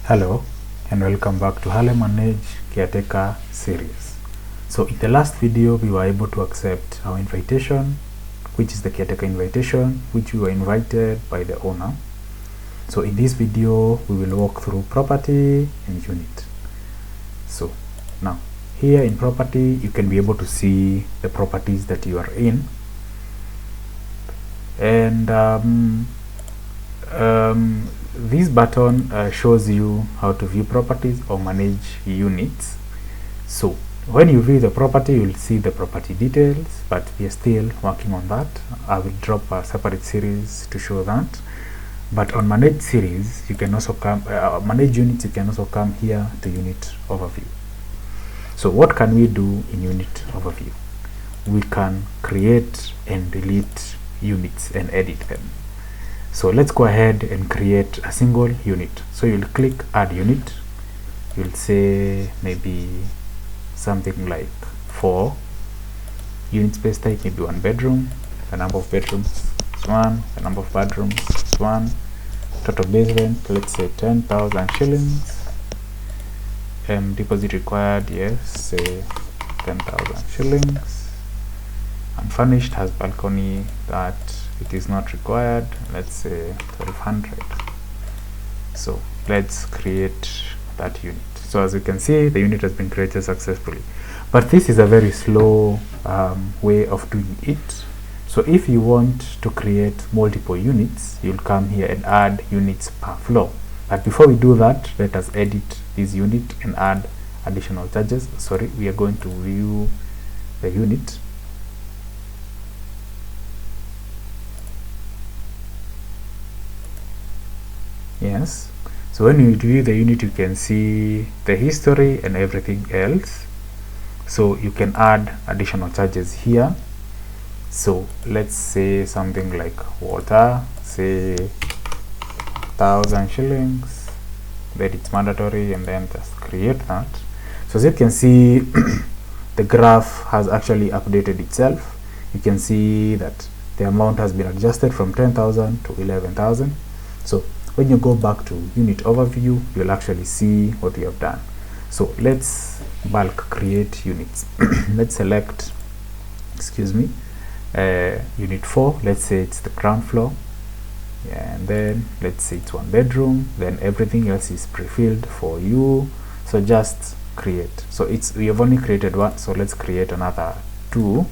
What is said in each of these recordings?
Hello and welcome back to How Manage Caretaker series. So in the last video we were able to accept our invitation, which is the caretaker invitation, which we were invited by the owner. So in this video we will walk through property and unit. So now here in property you can be able to see the properties that you are in, and this button shows you how to view properties or manage units. So when you view the property, you will see the property details, but we are still working on that. I will drop a separate series to show that. But on manage series, you can also come manage units. You can also come here to unit overview. So what can we do in unit overview? We can create and delete units and edit them. So let's go ahead and create a single unit. So you'll click add unit. You'll say maybe something like 4. Unit space type maybe 1 bedroom. The number of bedrooms is 1. The number of bedrooms is 1. Total base rent, let's say 10,000 shillings. Deposit required, yes, say 10,000 shillings. Unfurnished, has balcony, that it is not required, let's say 1200. So let's create that unit. So as you can see, the unit has been created successfully, but this is a very slow way of doing it. So if you want to create multiple units, you'll come here and add units per floor. But before we do that, let us edit this unit and add additional charges. Sorry, we are going to view the unit. Yes, so when you view the unit, you can see the history and everything else. So you can add additional charges here. So let's say something like water, say 1,000 shillings, then it's mandatory, and then just create that. So as you can see, the graph has actually updated itself. You can see that the amount has been adjusted from 10,000 to 11,000. So when you go back to unit overview, you'll actually see what you have done. So let's bulk create units. Let's select, unit 4. Let's say it's the ground floor, and then let's say it's 1 bedroom. Then everything else is pre-filled for you. So just create. So we have only created 1. So let's create another 2.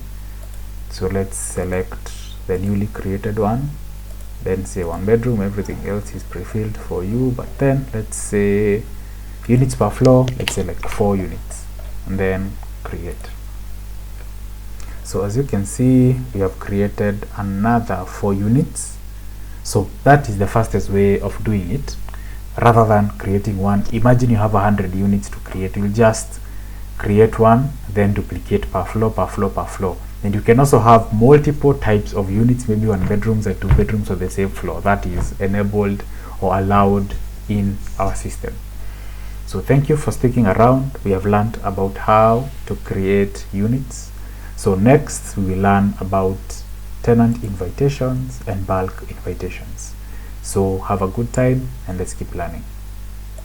So let's select the newly created one. Then say 1 bedroom, everything else is pre-filled for you. But then let's say units per floor, let's say like 4 units, and then create. So as you can see, we have created another 4 units. So that is the fastest way of doing it, rather than creating one. Imagine you have 100 units to create. You'll just create one, then duplicate per floor, per floor, per floor. And you can also have multiple types of units, maybe 1 bedrooms and 2 bedrooms on the same floor. That is enabled or allowed in our system. So thank you for sticking around. We have learned about how to create units. So next we will learn about tenant invitations and bulk invitations. So have a good time and let's keep learning.